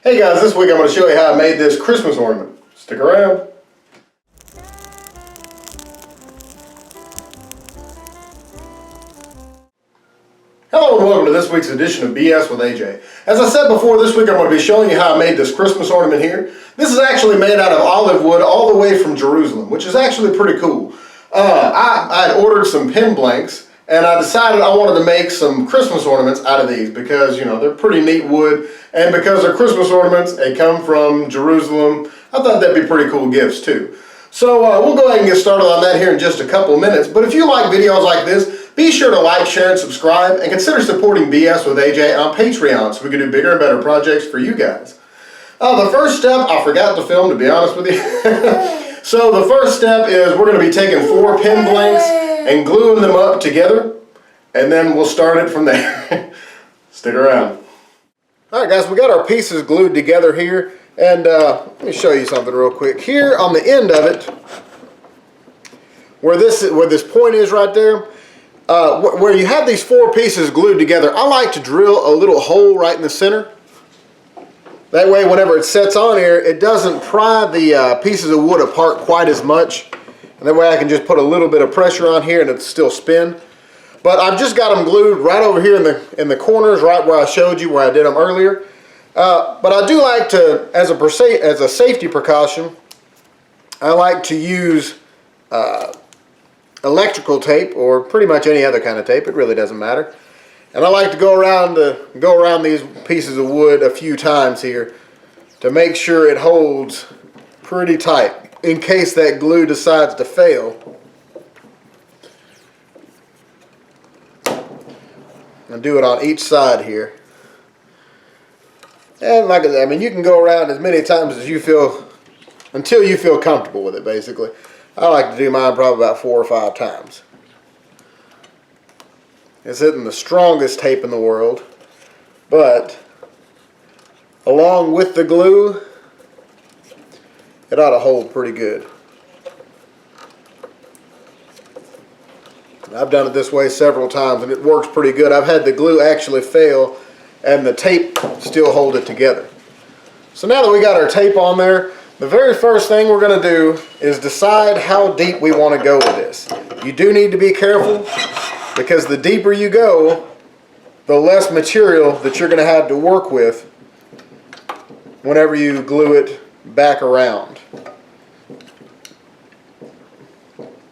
Hey guys, this week I'm going to show you how I made this Christmas ornament. Stick around. Hello and welcome to this week's edition of BS with AJ. As I said before, this week I'm going to be showing you how I made this Christmas ornament here. This is actually made out of olive wood all the way from Jerusalem, which is actually pretty cool. I had ordered some pin blanks and I decided I wanted to make some Christmas ornaments out of these because, you know, they're pretty neat wood, and because they're Christmas ornaments, they come from Jerusalem, I thought that'd be pretty cool gifts too. So we'll go ahead and get started on that here in just a couple of minutes, but if you like videos like this, be sure to like, share, and subscribe, and consider supporting BS with AJ on Patreon so we can do bigger and better projects for you guys. The first step, I forgot to film, to be honest with you. So the first step is we're going to be taking 4 pin blanks and gluing them up together, and then we'll start it from there. Stick around. Alright guys, we got our pieces glued together here, and let me show you something real quick. Here on the end of it, where this point is right there, where you have these 4 pieces glued together, I like to drill a little hole right in the center. That way whenever it sets on here, it doesn't pry the pieces of wood apart quite as much. And that way I can just put a little bit of pressure on here and it'll still spin. But I've just got them glued right over here in the corners, right where I showed you where I did them earlier. But I do like to, as a safety precaution, I like to use electrical tape, or pretty much any other kind of tape. It really doesn't matter. And I like to go around these pieces of wood a few times here to make sure it holds pretty tight in case that glue decides to fail. And do it on each side here. And like I mean, you can go around as many times as you feel, until you feel comfortable with it, basically. I like to do mine probably about 4 or 5 times. This isn't the strongest tape in the world, but along with the glue, it ought to hold pretty good. I've done it this way several times and it works pretty good. I've had the glue actually fail and the tape still hold it together. So now that we got our tape on there, the very first thing we're going to do is decide how deep we want to go with this. You do need to be careful, because the deeper you go, the less material that you're going to have to work with whenever you glue it back around.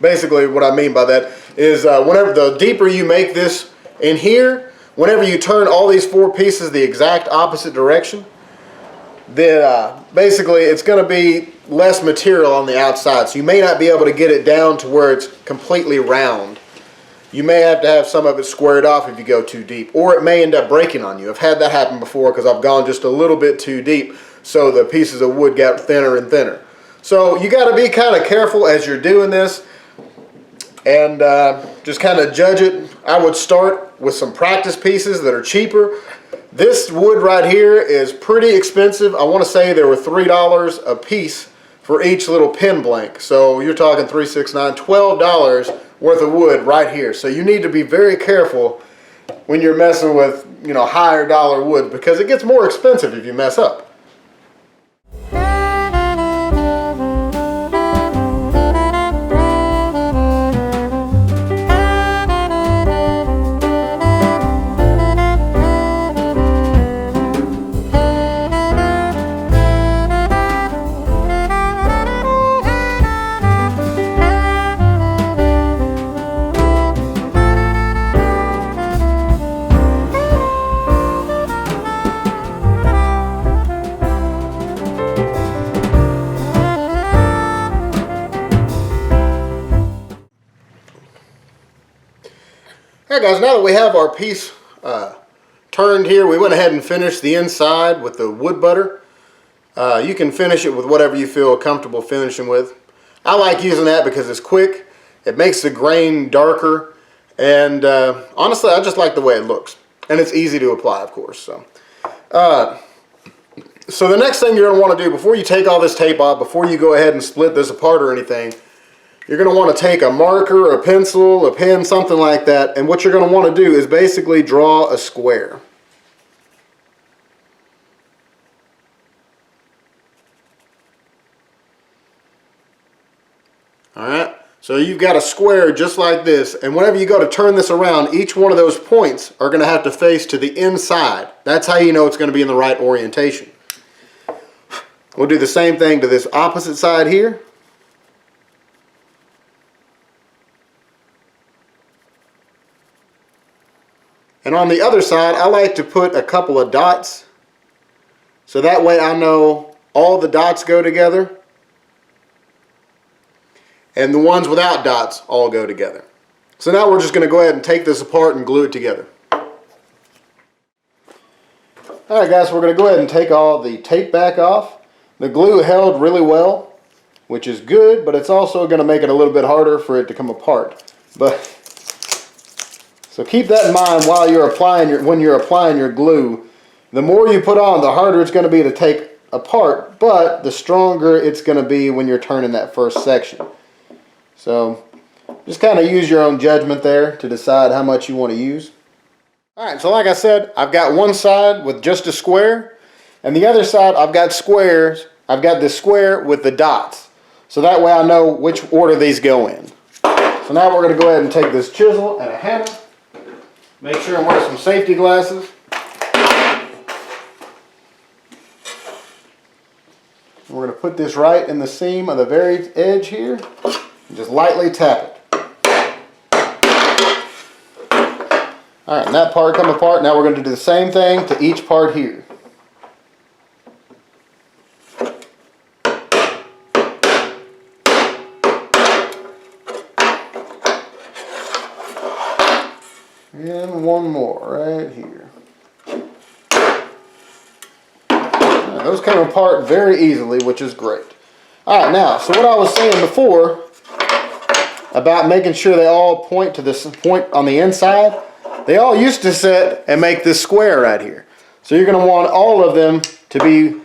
Basically what I mean by that is whenever the deeper you make this in here, whenever you turn all these 4 pieces the exact opposite direction, then basically it's going to be less material on the outside, so you may not be able to get it down to where it's completely round. You may have to have some of it squared off if you go too deep, or it may end up breaking on you. I've had that happen before because I've gone just a little bit too deep, so the pieces of wood got thinner and thinner. So you got to be kind of careful as you're doing this, and just kind of judge it. I would start with some practice pieces that are cheaper. This wood right here is pretty expensive. I want to say there were $3 a piece for each little pin blank. So you're talking $3, $6, $9, $12 worth of wood right here. So you need to be very careful when you're messing with, you know, higher dollar wood, because it gets more expensive if you mess up. Alright guys, now that we have our piece turned here, we went ahead and finished the inside with the wood butter. You can finish it with whatever you feel comfortable finishing with. I like using that because it's quick, it makes the grain darker, and honestly I just like the way it looks. And it's easy to apply, of course. So the next thing you're going to want to do before you take all this tape off, before you go ahead and split this apart or anything, you're going to want to take a marker, a pencil, a pen, something like that, and what you're going to want to do is basically draw a square. So you've got a square just like this, and whenever you go to turn this around, each one of those points are going to have to face to the inside. That's how you know it's going to be in the right orientation. We'll do the same thing to this opposite side here. And on the other side, I like to put a couple of dots, so that way I know all the dots go together and the ones without dots all go together. So now we're just going to go ahead and take this apart and glue it together. Alright guys, we're going to go ahead and take all the tape back off. The glue held really well, which is good, but it's also going to make it a little bit harder for it to come apart. So keep that in mind while you're when you're applying your glue. The more you put on, the harder it's going to be to take apart, but the stronger it's going to be when you're turning that first section. So just kind of use your own judgment there to decide how much you want to use. Alright, so like I said, I've got one side with just a square, and the other side I've got squares. I've got this square with the dots, so that way I know which order these go in. So now we're going to go ahead and take this chisel and a hammer. Make sure I'm wearing some safety glasses. We're going to put this right in the seam of the very edge here and just lightly tap it. Alright, and that part come apart. Now we're going to do the same thing to each part here. And one more right here. Right, those come apart very easily, which is great. Alright, now, so what I was saying before about making sure they all point to this point on the inside, they all used to sit and make this square right here. So you're going to want all of them to be,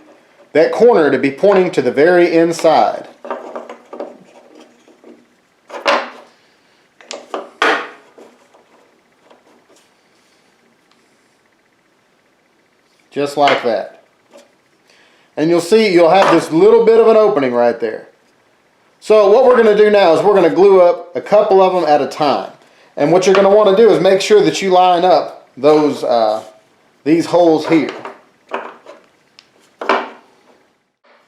that corner to be pointing to the very inside. Just like that. And you'll see you'll have this little bit of an opening right there. So what we're going to do now is we're going to glue up a couple of them at a time. And what you're going to want to do is make sure that you line up those these holes here. I've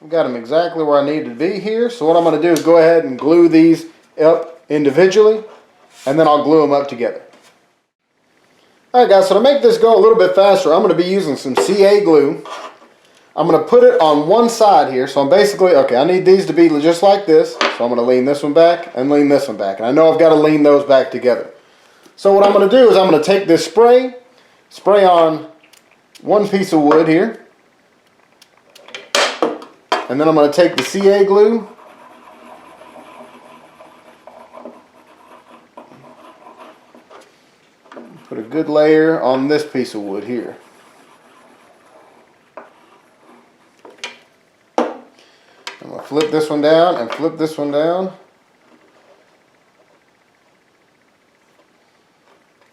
got them exactly where I need to be here. So what I'm going to do is go ahead and glue these up individually, and then I'll glue them up together. Alright guys, so to make this go a little bit faster, I'm going to be using some CA glue. I'm going to put it on one side here. So I'm basically, okay, I need these to be just like this. So I'm going to lean this one back and lean this one back. And I know I've got to lean those back together. So what I'm going to do is I'm going to take this spray on one piece of wood here. And then I'm going to take the CA glue. Put a good layer on this piece of wood here. I'm going to flip this one down and flip this one down.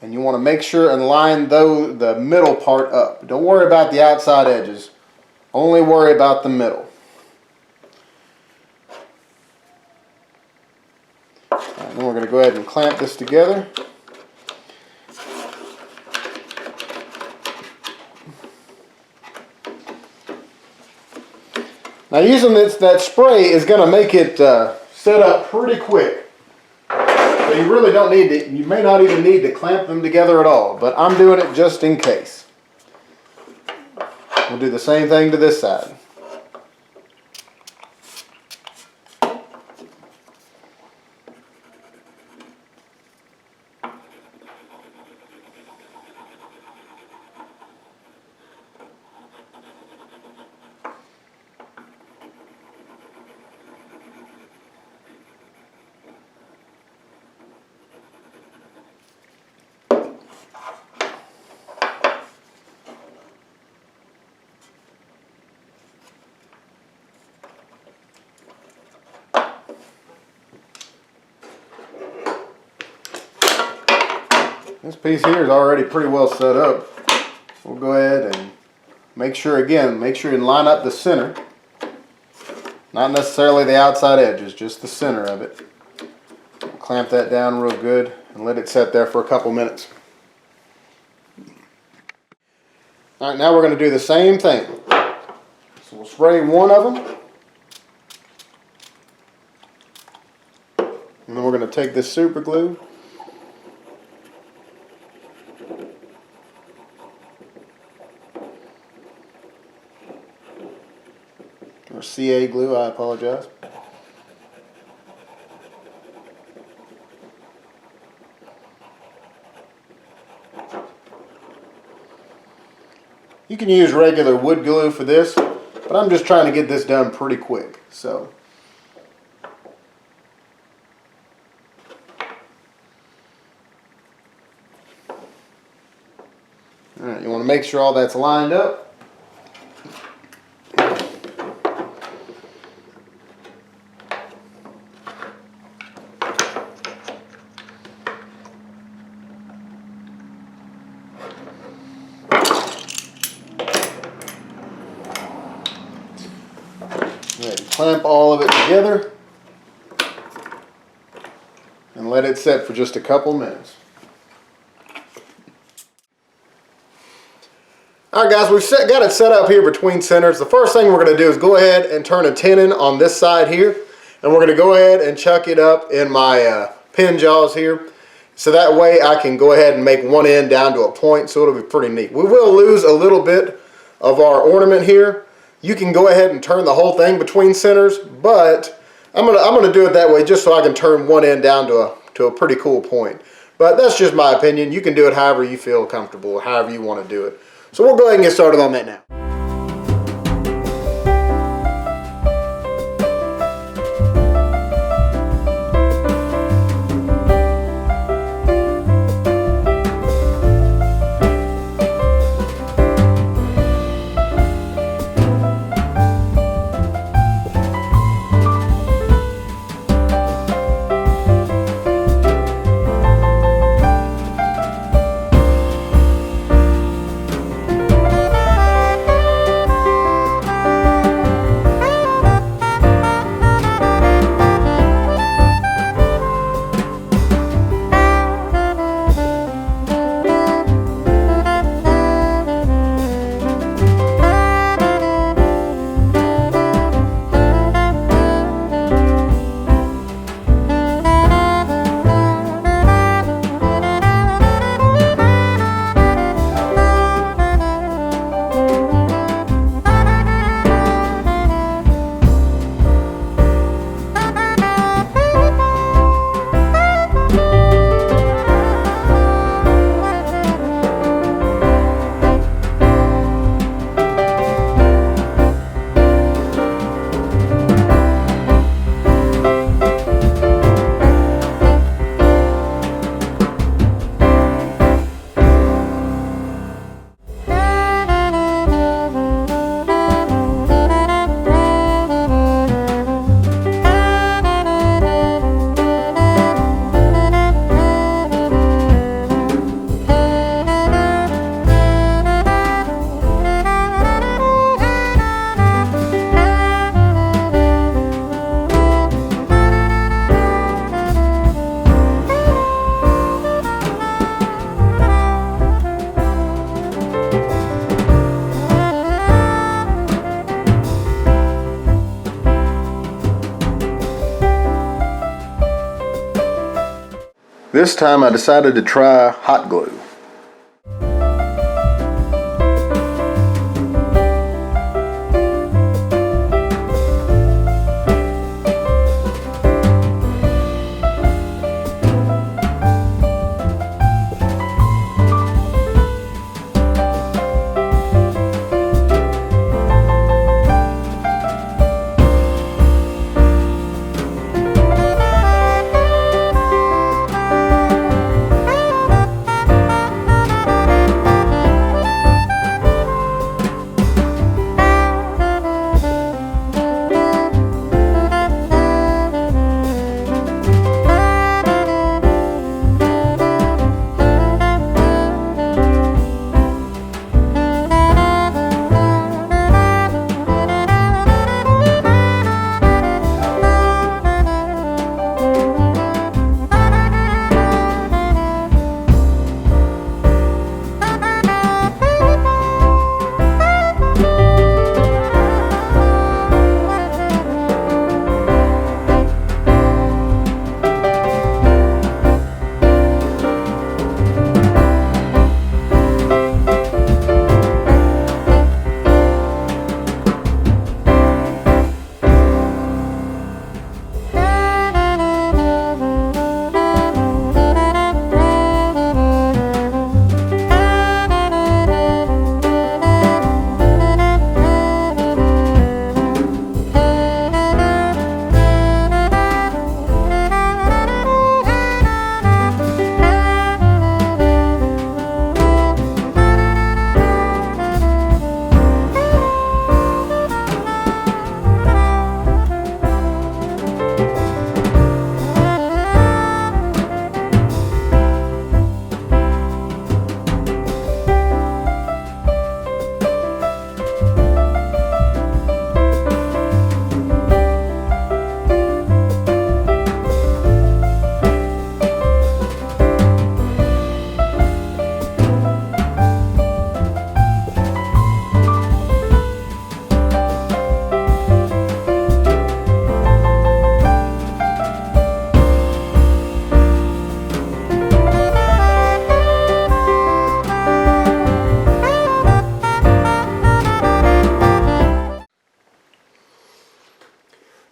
And you want to make sure and line the middle part up. Don't worry about the outside edges. Only worry about the middle. Alright, then we're going to go ahead and clamp this together. Now using that spray is going to make it set up pretty quick. So you really don't need to, you may not even need to clamp them together at all, but I'm doing it just in case. We'll do the same thing to this side. This piece here is already pretty well set up. We'll go ahead and make sure you line up the center. Not necessarily the outside edges, just the center of it. clamp that down real good and let it set there for a couple minutes. All right, now we're going to do the same thing. So we'll spray one of them. And then we're going to take this super glue. Or CA glue, I apologize. You can use regular wood glue for this, but I'm just trying to get this done pretty quick. So, all right, you want to make sure all that's lined up. Clamp all of it together and let it set for just a couple minutes. Alright guys, we've got it set up here between centers. The first thing we're going to do is go ahead and turn a tenon on this side here, and we're going to go ahead and chuck it up in my pin jaws here, so that way I can go ahead and make one end down to a point, so it'll be pretty neat. We will lose a little bit of our ornament here. You can go ahead and turn the whole thing between centers, but I'm gonna do it that way just so I can turn one end down to a pretty cool point. But that's just my opinion. You can do it however you feel comfortable, however you want to do it. So we'll go ahead and get started on that now. This time I decided to try hot glue.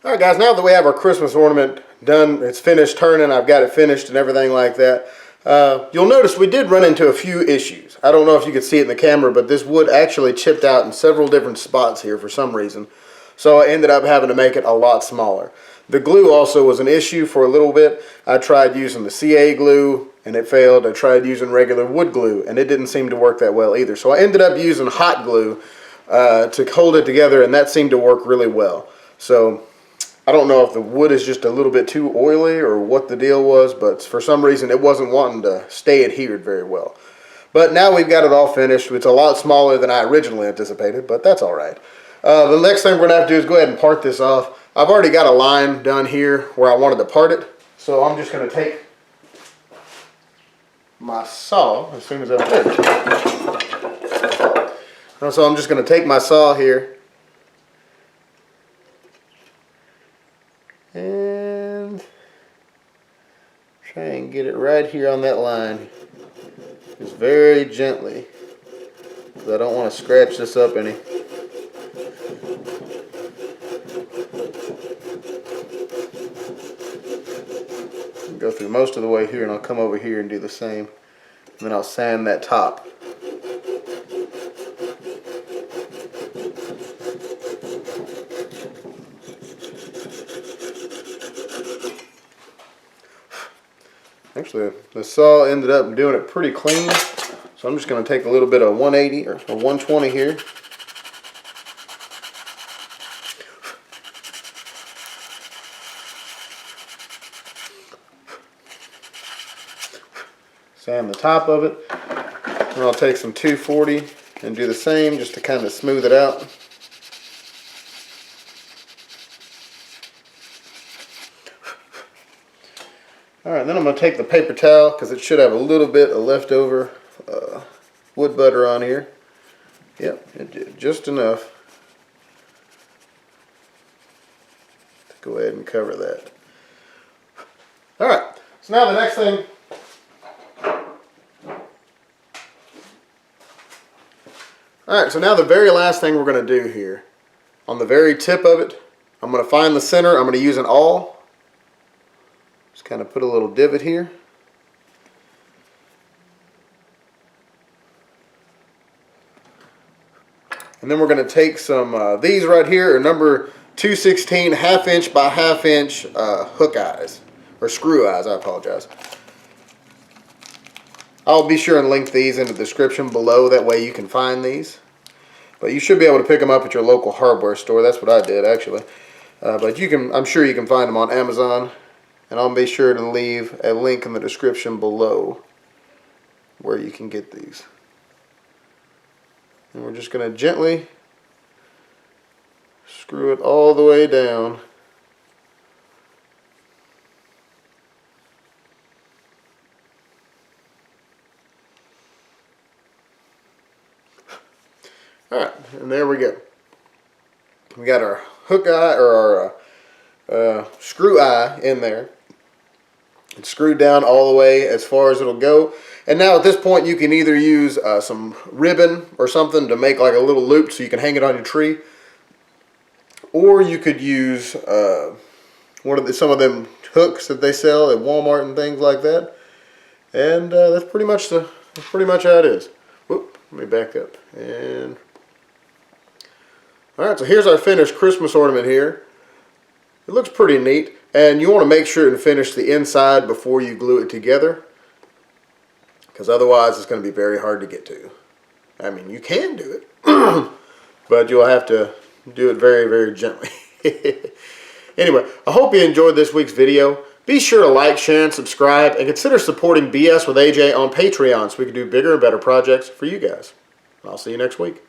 Alright guys, now that we have our Christmas ornament done, it's finished turning, I've got it finished and everything like that, you'll notice we did run into a few issues. I don't know if you can see it in the camera, but this wood actually chipped out in several different spots here for some reason. So I ended up having to make it a lot smaller. The glue also was an issue for a little bit. I tried using the CA glue and it failed. I tried using regular wood glue and it didn't seem to work that well either. So I ended up using hot glue to hold it together, and that seemed to work really well. So I don't know if the wood is just a little bit too oily or what the deal was, but for some reason it wasn't wanting to stay adhered very well. But now we've got it all finished. It's a lot smaller than I originally anticipated, but that's all right. The next thing we're going to have to do is go ahead and part this off. I've already got a line done here where I wanted to part it, so I'm just going to take my saw as soon as I finish. So I'm just going to take my saw here and try and get it right here on that line, just very gently, because I don't want to scratch this up any. Go through most of the way here and I'll come over here and do the same, and then I'll sand that top. Actually, the saw ended up doing it pretty clean, so I'm just going to take a little bit of 180 or 120 here. Sand the top of it, and I'll take some 240 and do the same just to kind of smooth it out. Alright, then I'm going to take the paper towel, because it should have a little bit of leftover wood butter on here. Yep, it did just enough to go ahead and cover that. Alright, so now the next thing, alright, so now the very last thing we're going to do here, on the very tip of it, I'm going to find the center. I'm going to use an awl. Just kind of put a little divot here. And then we're going to take some, these right here are number 216 1/2 inch by 1/2 inch hook eyes, or screw eyes, I apologize. I'll be sure and link these in the description below, that way you can find these. But you should be able to pick them up at your local hardware store. That's what I did actually. But you can, I'm sure you can find them on Amazon. And I'll be sure to leave a link in the description below where you can get these. And we're just going to gently screw it all the way down. Alright, and there we go. We got our hook eye, or our screw eye in there. It's screwed down all the way as far as it'll go. And now at this point you can either use some ribbon or something to make like a little loop so you can hang it on your tree, or you could use some of them hooks that they sell at Walmart and things like that. And that's pretty much how it is. Whoop, let me back up. And alright, so here's our finished Christmas ornament here. It looks pretty neat, and you want to make sure and finish the inside before you glue it together, because otherwise it's going to be very hard to get to. I mean, you can do it, but you'll have to do it very, very gently. Anyway, I hope you enjoyed this week's video. Be sure to like, share, and subscribe, and consider supporting BS with AJ on Patreon so we can do bigger and better projects for you guys. I'll see you next week.